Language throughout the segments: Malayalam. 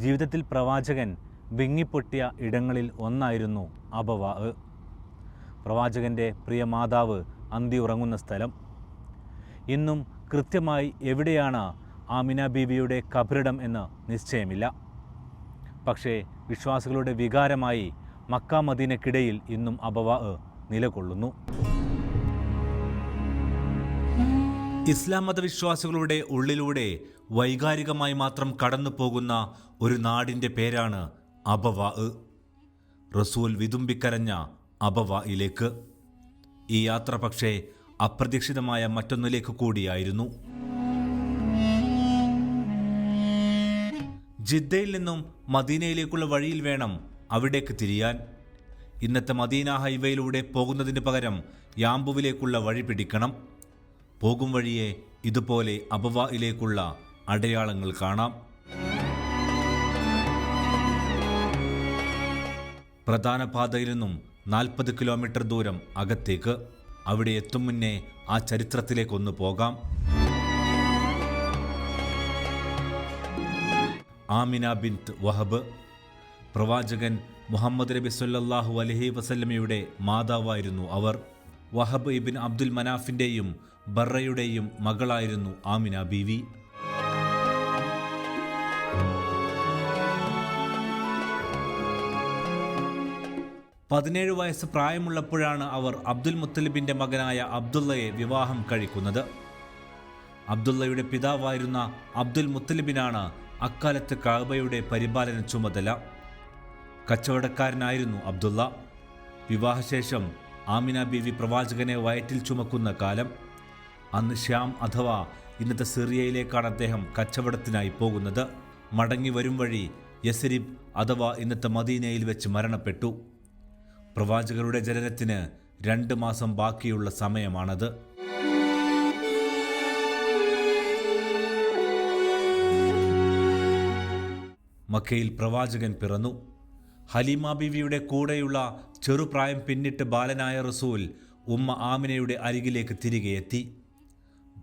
ജീവിതത്തിൽ പ്രവാചകൻ വിങ്ങിപ്പൊട്ടിയ ഇടങ്ങളിൽ ഒന്നായിരുന്നു അബവാ. പ്രവാചകൻ്റെ പ്രിയ മാതാവ് അന്തി ഉറങ്ങുന്ന സ്ഥലം. ഇന്നും കൃത്യമായി എവിടെയാണ് ആമിന ബീവിയുടെ ഖബറിടം എന്ന് നിശ്ചയമില്ല. പക്ഷേ വിശ്വാസികളുടെ വികാരമായി മക്ക മദീനക്കിടയിൽ ഇന്നും അബവാ നിലകൊള്ളുന്നു. ഇസ്ലാം മതവിശ്വാസികളുടെ ഉള്ളിലൂടെ വൈകാരികമായി മാത്രം കടന്നു പോകുന്ന ഒരു നാടിൻ്റെ പേരാണ് അബവാ. റസൂൽ വിതുമ്പിക്കരഞ്ഞ അബവായിലേക്ക്. ഈ യാത്ര പക്ഷേ അപ്രതീക്ഷിതമായ മറ്റൊന്നിലേക്ക് കൂടിയായിരുന്നു. ജിദ്ദയിൽ നിന്നും മദീനയിലേക്കുള്ള വഴിയിൽ വേണം അവിടേക്ക് തിരിയാൻ. ഇന്നത്തെ മദീന ഹൈവേയിലൂടെ പോകുന്നതിന് പകരം യാംബുവിലേക്കുള്ള വഴി പിടിക്കണം. പോകും വഴിയെ ഇതുപോലെ അബവായിലേക്കുള്ള അടയാളങ്ങൾ കാണാം. പ്രധാന പാതയിൽ നിന്നും 40 കിലോമീറ്റർ ദൂരം അകത്തേക്ക്. അവിടെ എത്തും മുന്നേ ആ ചരിത്രത്തിലേക്കൊന്ന് പോകാം. ആമിന ബിൻത്ത് വഹബ്. പ്രവാചകൻ മുഹമ്മദ് നബി സല്ലല്ലാഹു അലൈഹി വസല്ലമയുടെ മാതാവായിരുന്നു അവർ. വഹബ് ഇബ്ൻ അബ്ദുൽ മനാഫിൻ്റെയും ബറയുടെയും മകളായിരുന്നു ആമിന ബീവി. വയസ്സ് പ്രായമുള്ളപ്പോഴാണ് അവർ അബ്ദുൽ മുത്തലിബിൻ്റെ മകനായ അബ്ദുള്ളയെ വിവാഹം കഴിക്കുന്നത്. അബ്ദുള്ളയുടെ പിതാവായിരുന്ന അബ്ദുൽ മുത്തലിബിനാണ് അക്കാലത്ത് കഅബയുടെ പരിപാലന ചുമതല. കച്ചവടക്കാരനായിരുന്നു അബ്ദുള്ള. വിവാഹശേഷം ആമിന ബീവി പ്രവാചകനെ വയറ്റിൽ ചുമക്കുന്ന കാലം. അന്ന് ശ്യാം അഥവാ ഇന്നത്തെ സിറിയയിലേക്കാണ് അദ്ദേഹം കച്ചവടത്തിനായി പോകുന്നത്. മടങ്ങി വരും വഴി യസ്രിബ് അഥവാ ഇന്നത്തെ മദീനയിൽ വെച്ച് മരണപ്പെട്ടു. പ്രവാചകരുടെ ജനനത്തിന് 2 മാസം ബാക്കിയുള്ള സമയമാണത്. മക്കയിൽ പ്രവാചകൻ പിറന്നു. ഹലീമ ബീവിയുടെ കൂടെയുള്ള ചെറുപ്രായം പിന്നിട്ട് ബാലനായ റസൂൽ ഉമ്മ ആമിനയുടെ അരികിലേക്ക് തിരികെ എത്തി.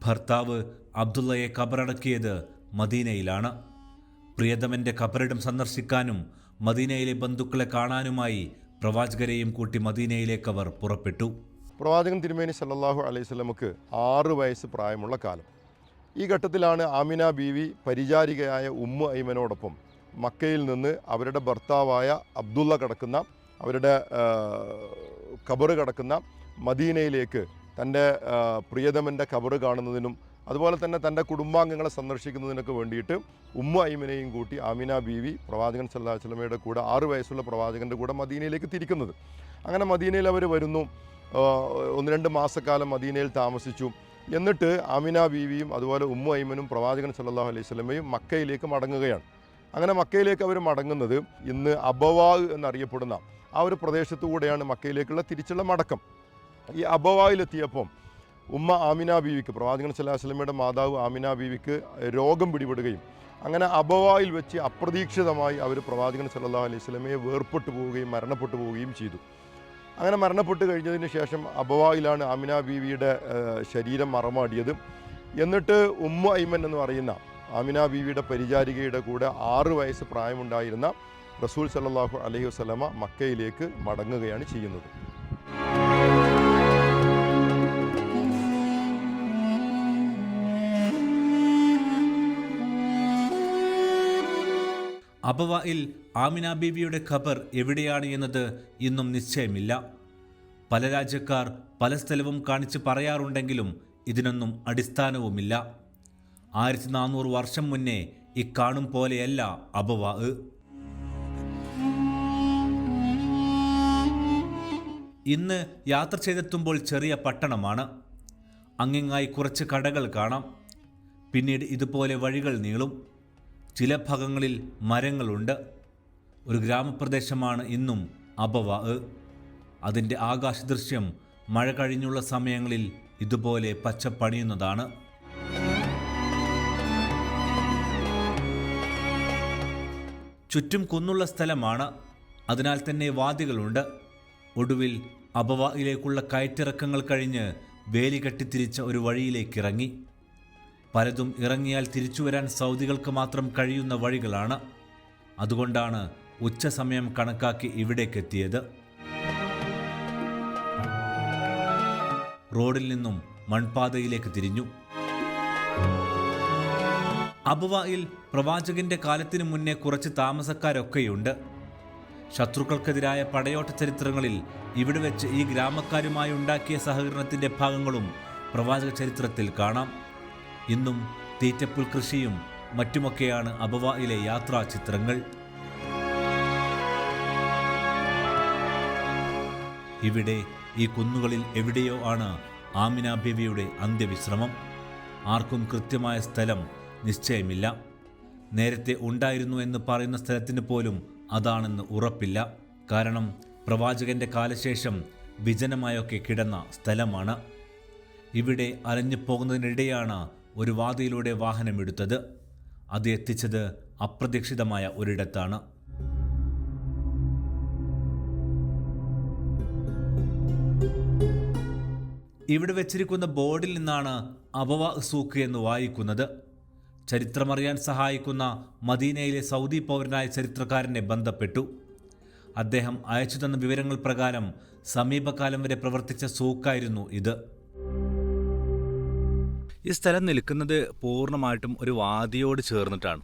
ഭർത്താവ് അബ്ദുള്ളയെ ഖബറടക്കിയത് മദീനയിലാണ്. പ്രിയതമൻ്റെ ഖബറിടം സന്ദർശിക്കാനും മദീനയിലെ ബന്ധുക്കളെ കാണാനുമായി പ്രവാചകരെയും കൂട്ടി മദീനയിലേക്ക് അവർ പുറപ്പെട്ടു. പ്രവാചകൻ തിരുമേനി സല്ലല്ലാഹു അലൈഹി വസല്ലമക്ക് 6 വയസ്സ് പ്രായമുള്ള കാലം. ഈ ഘട്ടത്തിലാണ് ആമിന ബീവി പരിചാരികയായ ഉമ്മു ഐമനോടൊപ്പം മക്കയിൽ നിന്ന് അവരുടെ ഭർത്താവായ അബ്ദുള്ള കിടക്കുന്ന, അവരുടെ ഖബറ് കിടക്കുന്ന മദീനയിലേക്ക് തൻ്റെ പ്രിയതമൻ്റെ ഖബറ് കാണുന്നതിനും അതുപോലെ തന്നെ തൻ്റെ കുടുംബാംഗങ്ങളെ സന്ദർശിക്കുന്നതിനൊക്കെ വേണ്ടിയിട്ട് ഉമ്മു ഐമനെയും കൂട്ടി ആമിന ബീവി പ്രവാചകൻ സല്ലല്ലാഹു അലൈഹി വസല്ലമയുടെ കൂടെ 6 വയസ്സുള്ള പ്രവാചകൻ്റെ കൂടെ മദീനയിലേക്ക് തിരിക്കുന്നത്. അങ്ങനെ മദീനയിൽ അവർ വരുന്നു. 1-2 മാസക്കാലം മദീനയിൽ താമസിച്ചു. എന്നിട്ട് ആമിന ബീവിയും അതുപോലെ ഉമ്മു ഐമനും പ്രവാചകൻ സല്ലല്ലാഹു അലൈഹി വസല്ലമയും മക്കയിലേക്ക് മടങ്ങുകയാണ്. അങ്ങനെ മക്കയിലേക്ക് അവർ മടങ്ങുന്നത് ഇന്ന് അബവാ എന്നറിയപ്പെടുന്ന ആ ഒരു പ്രദേശത്തു കൂടെയാണ് മക്കയിലേക്കുള്ള തിരിച്ചുള്ള മടക്കം. ഈ അബവായിലെത്തിയപ്പം ഉമ്മ ആമിന ബീവിക്ക്, പ്രവാചകൻ സല്ലല്ലാഹു അലൈഹി വസല്ലമയുടെ മാതാവ് ആമിന ബീവിക്ക് രോഗം പിടിപെടുകയും അങ്ങനെ അബവായിൽ വെച്ച് അപ്രതീക്ഷിതമായി അവർ പ്രവാചകൻ സല്ലല്ലാഹു അലൈഹി വസല്ലമയെ വേർപെട്ടു പോവുകയും മരണപ്പെട്ടു പോവുകയും ചെയ്തു. അങ്ങനെ മരണപ്പെട്ട് കഴിഞ്ഞതിന് ശേഷം അബവായിലാണ് ആമിന ബീവിയുടെ ശരീരം മറമാടിയത്. എന്നിട്ട് ഉമ്മു ഐമൻ എന്ന് പറയുന്ന ആമിന ബീവിയുടെ പരിചാരികയുടെ കൂടെ 6 വയസ്സ് പ്രായമുണ്ടായിരുന്ന റസൂൽ സല്ലല്ലാഹു അലൈഹി വസല്ലമ മക്കയിലേക്ക് മടങ്ങുകയാണ് ചെയ്യുന്നത്. അബവായിൽ ആമിന ബീവിയുടെ ഖബർ എവിടെയാണ് എന്നത് ഇന്നും നിശ്ചയമില്ല. പല രാജ്യക്കാർ പല സ്ഥലവും കാണിച്ച് പറയാറുണ്ടെങ്കിലും ഇതിനൊന്നും അടിസ്ഥാനവുമില്ല. 1400 വർഷം മുന്നേ ഇക്കാണും പോലെയല്ല അബവാ. ഇന്ന് യാത്ര ചെയ്തെത്തുമ്പോൾ ചെറിയ പട്ടണമാണ്. അങ്ങിങ്ങായി കുറച്ച് കടകൾ കാണാം. പിന്നീട് ഇതുപോലെ വഴികൾ നീളും. ചില ഭാഗങ്ങളിൽ മരങ്ങളുണ്ട്. ഒരു ഗ്രാമപ്രദേശമാണ് ഇന്നും അബവാ. അതിൻ്റെ ആകാശദൃശ്യം മഴ കഴിഞ്ഞുള്ള സമയങ്ങളിൽ ഇതുപോലെ പച്ചപ്പണിയുന്നതാണ്. ചുറ്റും കുന്നുള്ള സ്ഥലമാണ്. അതിനാൽ തന്നെ വാദികളുണ്ട്. ഒടുവിൽ അബവായിലേക്കുള്ള കയറ്റിറക്കങ്ങൾ കഴിഞ്ഞ് വേലി കെട്ടിത്തിരിച്ച ഒരു വഴിയിലേക്കിറങ്ങി. പലതും ഇറങ്ങിയാൽ തിരിച്ചു വരാൻ സൗദികൾക്ക് മാത്രം കഴിയുന്ന വഴികളാണ്. അതുകൊണ്ടാണ് ഉച്ചസമയം കണക്കാക്കി ഇവിടേക്കെത്തിയത്. റോഡിൽ നിന്നും മൺപാതയിലേക്ക് തിരിഞ്ഞു. അബവായിൽ പ്രവാചകന്റെ കാലത്തിനു മുന്നേ കുറച്ച് താമസക്കാരൊക്കെയുണ്ട്. ശത്രുക്കൾക്കെതിരായ പടയോട്ട ചരിത്രങ്ങളിൽ ഇവിടെ വെച്ച് ഈ ഗ്രാമക്കാരുമായി ഉണ്ടാക്കിയ സഹകരണത്തിന്റെ ഭാഗങ്ങളും പ്രവാചക ചരിത്രത്തിൽ കാണാം. ഇന്നും തീറ്റപ്പുൽ കൃഷിയും മറ്റുമൊക്കെയാണ് അബവായിലെ യാത്രാ ചിത്രങ്ങൾ. ഇവിടെ ഈ കുന്നുകളിൽ എവിടെയോ ആണ് ആമിന ബീവിയുടെ അന്ത്യവിശ്രമം. ആർക്കും കൃത്യമായ സ്ഥലം നിശ്ചയമില്ല. നേരത്തെ ഉണ്ടായിരുന്നു എന്ന് പറയുന്ന സ്ഥലത്തിന് പോലും അതാണെന്ന് ഉറപ്പില്ല. കാരണം പ്രവാചകന്റെ കാലശേഷം വിജനമായൊക്കെ കിടന്ന സ്ഥലമാണ്. ഇവിടെ അലഞ്ഞു പോകുന്നതിനിടെയാണ് ഒരു വാതിയിലൂടെ വാഹനമെടുത്തത്. അത് എത്തിച്ചത് അപ്രതീക്ഷിതമായ ഒരിടത്താണ്. ഇവിടെ വെച്ചിരിക്കുന്ന ബോർഡിൽ നിന്നാണ് അബവ സൂക്ക് എന്ന് വായിക്കുന്നത്. ചരിത്രമറിയാൻ സഹായിക്കുന്ന മദീനയിലെ സൗദി പൗരനായ ചരിത്രകാരനെ ബന്ധപ്പെട്ടു. അദ്ദേഹം അയച്ചു തന്ന വിവരങ്ങൾ പ്രകാരം സമീപകാലം വരെ പ്രവർത്തിച്ച സൂക്കായിരുന്നു ഇത്. ഈ സ്ഥലം നിൽക്കുന്നത് പൂർണ്ണമായിട്ടും ഒരു വാദിയോട് ചേർന്നിട്ടാണ്.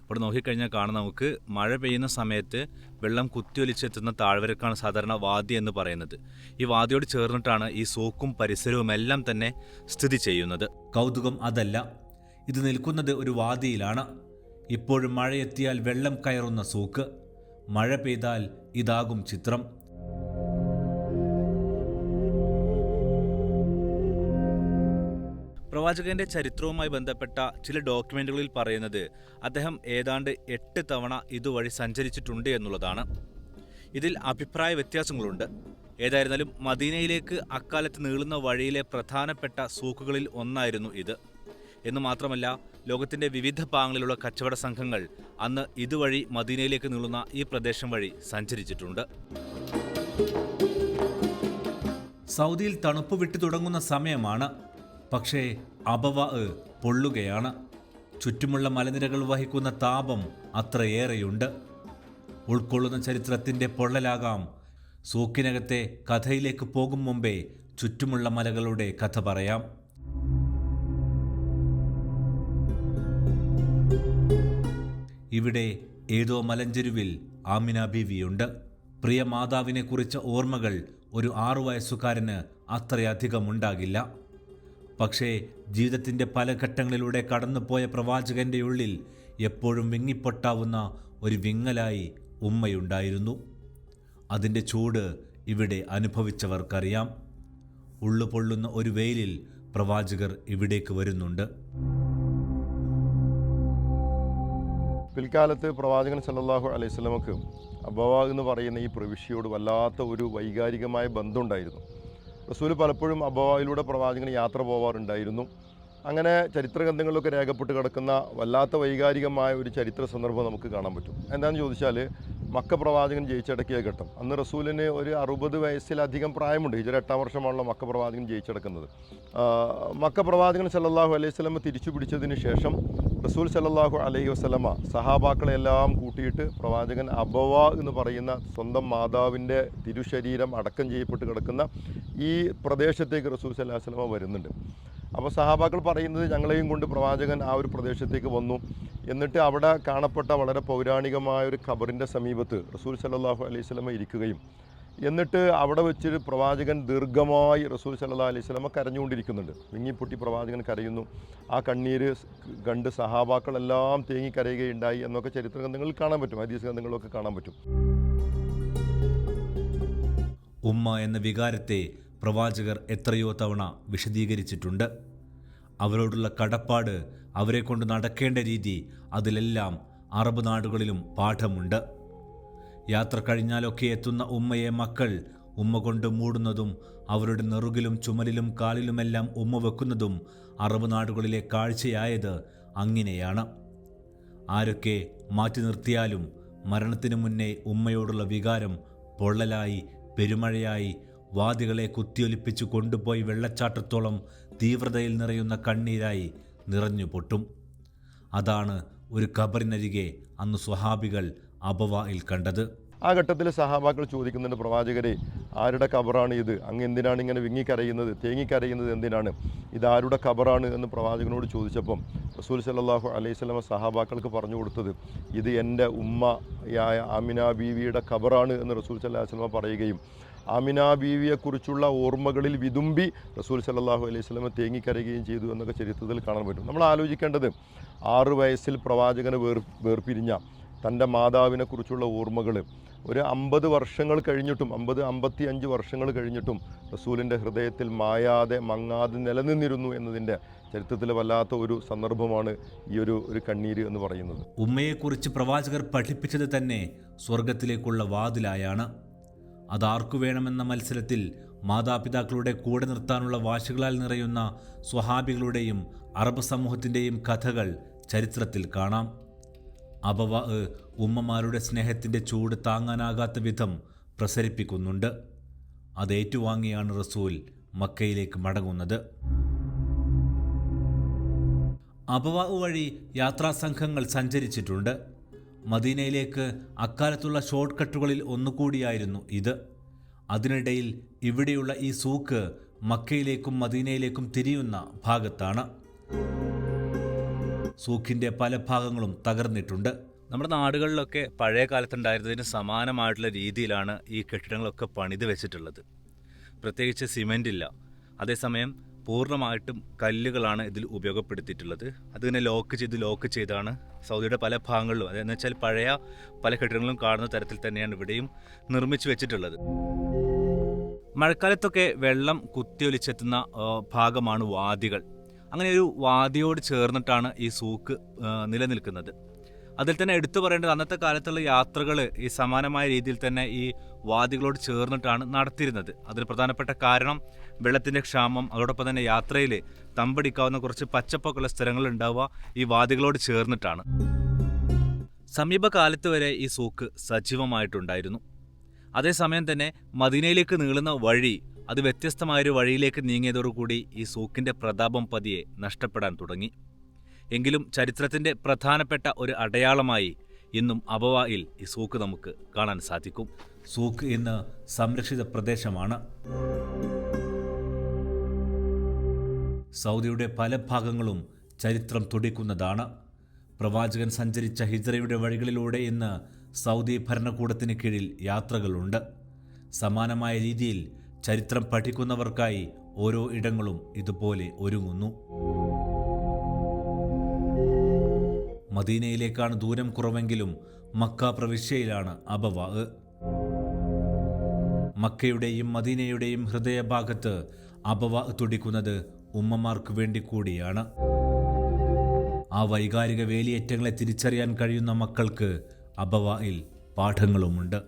ഇവിടെ നോക്കിക്കഴിഞ്ഞാൽ കാണാം, നമുക്ക് മഴ പെയ്യുന്ന സമയത്ത് വെള്ളം കുത്തിയൊലിച്ചെത്തുന്ന താഴ്വരക്കാണ് സാധാരണ വാദി എന്ന് പറയുന്നത്. ഈ വാദിയോട് ചേർന്നിട്ടാണ് ഈ സൂക്കും പരിസരവും എല്ലാം തന്നെ സ്ഥിതി ചെയ്യുന്നത്. കൗതുകം അതല്ല, ഇത് നിൽക്കുന്നത് ഒരു വാദിയിലാണ്. ഇപ്പോഴും മഴയെത്തിയാൽ വെള്ളം കയറുന്ന സൂക്ക്. മഴ പെയ്താൽ ഇതാകും ചിത്രം. പ്രവാചകന്റെ ചരിത്രവുമായി ബന്ധപ്പെട്ട ചില ഡോക്യുമെന്റുകളിൽ പറയുന്നത് അദ്ദേഹം ഏതാണ്ട് 8 തവണ ഇതുവഴി സഞ്ചരിച്ചിട്ടുണ്ട് എന്നുള്ളതാണ്. ഇതിൽ അഭിപ്രായ വ്യത്യാസങ്ങളുണ്ട്. ഏതായിരുന്നാലും മദീനയിലേക്ക് അക്കാലത്ത് നീളുന്ന വഴിയിലെ പ്രധാനപ്പെട്ട സൂക്കുകളിൽ ഒന്നായിരുന്നു ഇത്. എന്നു മാത്രമല്ല, ലോകത്തിന്റെ വിവിധ ഭാഗങ്ങളിലുള്ള കച്ചവട സംഘങ്ങൾ അന്ന് ഇതുവഴി മദീനയിലേക്ക് നീളുന്ന ഈ പ്രദേശം വഴി സഞ്ചരിച്ചിട്ടുണ്ട്. സൗദിയിൽ തണുപ്പ് വിട്ടു തുടങ്ങുന്ന സമയമാണ്. പക്ഷേ അബവ പൊള്ളുകയാണ്. ചുറ്റുമുള്ള മലനിരകൾ വഹിക്കുന്ന താപം അത്രയേറെയുണ്ട്. ഉൾക്കൊള്ളുന്ന ചരിത്രത്തിൻ്റെ പൊള്ളലാകാം. സൂക്കിനകത്തെ കഥയിലേക്ക് പോകും മുമ്പേ ചുറ്റുമുള്ള മലകളുടെ കഥ പറയാം. ഇവിടെ ഏതോ മലഞ്ചെരുവിൽ ആമിന ബീവിയുണ്ട്. പ്രിയ മാതാവിനെ കുറിച്ച ഓർമ്മകൾ ഒരു 6 വയസ്സുകാരന് അത്രയധികം ഉണ്ടാകില്ല. പക്ഷേ ജീവിതത്തിൻ്റെ പല ഘട്ടങ്ങളിലൂടെ കടന്നുപോയ പ്രവാചകന്റെ ഉള്ളിൽ എപ്പോഴും വിങ്ങിപ്പൊട്ടാവുന്ന ഒരു വിങ്ങലായി ഉമ്മയുണ്ടായിരുന്നു. അതിൻ്റെ ചൂട് ഇവിടെ അനുഭവിച്ചവർക്കറിയാം. ഉള്ളുപൊള്ളുന്ന ഒരു വെയിലിൽ പ്രവാചകർ ഇവിടേക്ക് വരുന്നുണ്ട്. പിൽക്കാലത്ത് പ്രവാചകൻ സല്ലല്ലാഹു അലൈഹി വസല്ലമക്ക് അബവ എന്ന് പറയുന്ന ഈ പ്രവിശ്യയോട് വല്ലാത്ത ഒരു വൈകാരികമായ ബന്ധമുണ്ടായിരുന്നു. റസൂൽ പലപ്പോഴും അബവയിലൂടെ പ്രവാചകൻ യാത്ര പോവാറുണ്ടായിരുന്നു. അങ്ങനെ ചരിത്രഗ്രന്ഥങ്ങളിലൊക്കെ രേഖപ്പെട്ട് കിടക്കുന്ന വല്ലാത്ത വൈകാരികമായ ഒരു ചരിത്ര സന്ദർഭം നമുക്ക് കാണാൻ പറ്റും. എന്താണെന്ന് ചോദിച്ചാൽ, മക്ക പ്രവാചകൻ ജയിച്ചടക്കിയ ഘട്ടം. അന്ന് റസൂലിന് ഒരു 60 വയസ്സിലധികം പ്രായമുണ്ട്. ഹിജ്റ 8-ാം വർഷമാണല്ലോ മക്ക പ്രവാചകൻ ജയിച്ചടക്കുന്നത്. മക്ക പ്രവാചകൻ സല്ലല്ലാഹു അലൈഹി വസല്ലമ തിരിച്ചു പിടിച്ചതിന് ശേഷം റസൂൽ സല്ലല്ലാഹു അലൈഹി വസല്ലമ സഹാബാക്കളെല്ലാം കൂട്ടിയിട്ട് പ്രവാചകൻ അബവ എന്ന് പറയുന്ന സ്വന്തം മാതാവിൻ്റെ തിരുശരീരം അടക്കം ചെയ്യപ്പെട്ട് കിടക്കുന്ന ഈ പ്രദേശത്തേക്ക് റസൂൽ സല്ലല്ലാഹു അലൈഹി വസല്ലമ വരുന്നുണ്ട്. അപ്പോൾ സഹാബാക്കൾ പറയുന്നത്, ഞങ്ങളെയും കൊണ്ട് പ്രവാചകൻ ആ ഒരു പ്രദേശത്തേക്ക് വന്നു. എന്നിട്ട് അവിടെ കാണപ്പെട്ട വളരെ പൗരാണികമായ ഒരു ഖബറിൻ്റെ സമീപത്ത് റസൂൽ സല്ലല്ലാഹു അലൈഹി വസല്ലമ ഇരിക്കുകയും എന്നിട്ട് അവിടെ വെച്ചൊരു പ്രവാചകൻ ദീർഘമായി റസൂൽ സല്ലല്ലാഹു അലൈഹി വസല്ലമ കരഞ്ഞുകൊണ്ടിരിക്കുന്നുണ്ട്. വിങ്ങിപ്പൊട്ടി പ്രവാചകൻ കരയുന്നു. ആ കണ്ണീര് കണ്ട് സഹാബാക്കളെല്ലാം തേങ്ങി കരയുകയുണ്ടായി എന്നൊക്കെ ചരിത്ര ഗ്രന്ഥങ്ങളിൽ കാണാൻ പറ്റും, ഹദീസ് ഗ്രന്ഥങ്ങളിലൊക്കെ കാണാൻ പറ്റും. ഉമ്മ എന്ന വികാരത്തെ പ്രവാചകർ എത്രയോ തവണ വിശദീകരിച്ചിട്ടുണ്ട്. അവരോടുള്ള കടപ്പാട്, അവരെ കൊണ്ട് നടക്കേണ്ട രീതി, അതിലെല്ലാം അറബ് നാടുകളിലും പാഠമുണ്ട്. യാത്ര കഴിഞ്ഞാലൊക്കെ എത്തുന്ന ഉമ്മയെ മക്കൾ ഉമ്മ കൊണ്ട് മൂടുന്നതും അവരുടെ നെറുകിലും ചുമലിലും കാലിലുമെല്ലാം ഉമ്മ വെക്കുന്നതും അറബ് നാടുകളിലെ കാഴ്ചയായത് അങ്ങനെയാണ്. ആരൊക്കെ മാറ്റി നിർത്തിയാലും മരണത്തിനു മുന്നേ ഉമ്മയോടുള്ള വികാരം പൊള്ളലായി, പെരുമഴയായി, വാദികളെ കുത്തിയൊലിപ്പിച്ചു കൊണ്ടുപോയി വെള്ളച്ചാട്ടത്തോളം തീവ്രതയിൽ നിറയുന്ന കണ്ണീരായി നിറഞ്ഞു പൊട്ടും. അതാണ് ഒരു ഖബറിനരികെ അന്ന് സ്വഹാബികൾ അബവായിൽ കണ്ടത്. ആ ഘട്ടത്തിൽ സഹാബാക്കൾ ചോദിക്കുന്നുണ്ട്, പ്രവാചകരെ, ആരുടെ ഖബറാണ് ഇത്? അങ്ങ് എന്തിനാണ് ഇങ്ങനെ വിങ്ങിക്കരയുന്നത്, തേങ്ങിക്കരയുന്നത് എന്തിനാണ്? ഇതാരുടെ ഖബറാണ് എന്ന് പ്രവാചകനോട് ചോദിച്ചപ്പം റസൂൽ സല്ലല്ലാഹു അലൈഹി വസല്ലം സഹാബാക്കൾക്ക് പറഞ്ഞു കൊടുത്തത്, ഇത് എൻ്റെ ഉമ്മയായ ആമിന ബീവിയുടെ ഖബറാണ് എന്ന് റസൂൽ സല്ലല്ലാഹു അലൈഹി വസല്ലം പറയുകയും ആമിന ബീവിയെക്കുറിച്ചുള്ള ഓർമ്മകളിൽ വിതുമ്പി റസൂൽ സല്ലല്ലാഹു അലൈഹി വസല്ലം തേങ്ങിക്കരയുകയും ചെയ്തു എന്നൊക്കെ ചരിത്രത്തിൽ കാണാൻ പറ്റും. നമ്മൾ ആലോചിക്കേണ്ടത്, 6 വയസ്സിൽ പ്രവാചകന് വേർപിരിഞ്ഞ തൻ്റെ മാതാവിനെക്കുറിച്ചുള്ള ഓർമ്മകൾ ഒരു 50 വർഷങ്ങൾ കഴിഞ്ഞിട്ടും 55 വർഷങ്ങൾ കഴിഞ്ഞിട്ടും റസൂലിൻ്റെ ഹൃദയത്തിൽ മായാതെ മങ്ങാതെ നിലനിന്നിരുന്നു എന്നതിൻ്റെ ചരിത്രത്തിൽ വല്ലാത്ത ഒരു സന്ദർഭമാണ് ഈ ഒരു കണ്ണീര് എന്ന് പറയുന്നത്. ഉമ്മയെക്കുറിച്ച് പ്രവാചകർ പഠിപ്പിച്ചത് തന്നെ സ്വർഗത്തിലേക്കുള്ള വാതിലായാണ്. അതാർക്കു വേണമെന്ന മത്സരത്തിൽ മാതാപിതാക്കളുടെ കൂടെ നിർത്താനുള്ള വാശികളാൽ നിറയുന്ന സ്വഹാബികളുടെയും അറബ് സമൂഹത്തിൻ്റെയും കഥകൾ ചരിത്രത്തിൽ കാണാം. അബവാ ഉമ്മമാരുടെ സ്നേഹത്തിൻ്റെ ചൂട് താങ്ങാനാകാത്ത വിധം പ്രസരിപ്പിക്കുന്നുണ്ട്. അതേറ്റുവാങ്ങിയാണ് റസൂൽ മക്കയിലേക്ക് മടങ്ങുന്നത്. അബവാ വഴി യാത്രാസംഘങ്ങൾ സഞ്ചരിച്ചിട്ടുണ്ട്. മദീനയിലേക്ക് അക്കാലത്തുള്ള ഷോർട്ട് കട്ടുകളിൽ ഒന്നുകൂടിയായിരുന്നു ഇത്. അതിനിടയിൽ ഇവിടെയുള്ള ഈ സൂക്ക് മക്കയിലേക്കും മദീനയിലേക്കും തിരിയുന്ന ഭാഗത്താണ്. സൂക്കിൻ്റെ പല ഭാഗങ്ങളും തകർന്നിട്ടുണ്ട്. നമ്മുടെ നാടുകളിലൊക്കെ പഴയ കാലത്തുണ്ടായിരുന്നതിന് സമാനമായിട്ടുള്ള രീതിയിലാണ് ഈ കെട്ടിടങ്ങളൊക്കെ പണിത് വെച്ചിട്ടുള്ളത്. പ്രത്യേകിച്ച് സിമെൻ്റ് ഇല്ല. അതേസമയം പൂർണ്ണമായിട്ടും കല്ലുകളാണ് ഇതിൽ ഉപയോഗപ്പെടുത്തിയിട്ടുള്ളത്. അതിങ്ങനെ ലോക്ക് ചെയ്താണ് സൗദിയുടെ പല ഭാഗങ്ങളിലും, അതെന്ന് വെച്ചാൽ പഴയ പല കെട്ടിടങ്ങളും കാണുന്ന തരത്തിൽ തന്നെയാണ് ഇവിടെയും നിർമ്മിച്ചു വെച്ചിട്ടുള്ളത്. മഴക്കാലത്തൊക്കെ വെള്ളം കുത്തിയൊലിച്ചെത്തുന്ന ഭാഗമാണ് വാദികൾ. അങ്ങനെ ഒരു വാദിയോട് ചേർന്നിട്ടാണ് ഈ സൂക്ക് നിലനിൽക്കുന്നത്. അതിൽ തന്നെ എടുത്തു പറയേണ്ടത്, അന്നത്തെ കാലത്തുള്ള യാത്രകൾ ഈ സമാനമായ രീതിയിൽ തന്നെ ഈ വാദികളോട് ചേർന്നിട്ടാണ് നടത്തിയിരുന്നത്. അതിന് പ്രധാനപ്പെട്ട കാരണം വെള്ളത്തിൻ്റെ ക്ഷാമം, അതോടൊപ്പം തന്നെ യാത്രയിൽ തമ്പടിക്കാവുന്ന കുറച്ച് പച്ചപ്പൊക്കെയുള്ള സ്ഥലങ്ങൾ ഉണ്ടാവുക ഈ വാദികളോട് ചേർന്നിട്ടാണ്. സമീപകാലത്ത് വരെ ഈ സൂക്ക് സജീവമായിട്ടുണ്ടായിരുന്നു. അതേസമയം തന്നെ മദീനയിലേക്ക് നീളുന്ന വഴി അത് വ്യത്യസ്തമായൊരു വഴിയിലേക്ക് നീങ്ങിയതോടുകൂടി ഈ സൂക്കിൻ്റെ പ്രതാപം പതിയെ നഷ്ടപ്പെടാൻ തുടങ്ങി. എങ്കിലും ചരിത്രത്തിൻ്റെ പ്രധാനപ്പെട്ട ഒരു അടയാളമായി ഇന്നും അബവായിൽ ഈ സൂക്ക് നമുക്ക് കാണാൻ സാധിക്കും. സൂക്ക് ഇന്ന് സംരക്ഷിത പ്രദേശമാണ്. സൗദിയുടെ പല ഭാഗങ്ങളും ചരിത്രം തുടിക്കുന്നതാണ്. പ്രവാചകൻ സഞ്ചരിച്ച ഹിജ്റയുടെ വഴികളിലൂടെ ഇന്ന് സൗദി ഭരണകൂടത്തിന് കീഴിൽ യാത്രകളുണ്ട്. സമാനമായ രീതിയിൽ ചരിത്രം പഠിക്കുന്നവർക്കായി ഓരോ ഇടങ്ങളും ഇതുപോലെ ഒരുങ്ങുന്നു. മദീനയിലേക്കാണ് ദൂരം കുറവെങ്കിലും മക്ക പ്രവിശ്യയിലാണ് അബവാ. മക്കയുടെയും മദീനയുടെയും ഹൃദയഭാഗത്ത് അബവാ തുടിക്കുന്നത് ഉമ്മമാർക്ക് വേണ്ടി കൂടിയാണ്. ആ വൈകാരിക വേലിയേറ്റങ്ങളെ തിരിച്ചറിയാൻ കഴിയുന്ന മക്കൾക്ക് അബവായിൽ പാഠങ്ങളുമുണ്ട്.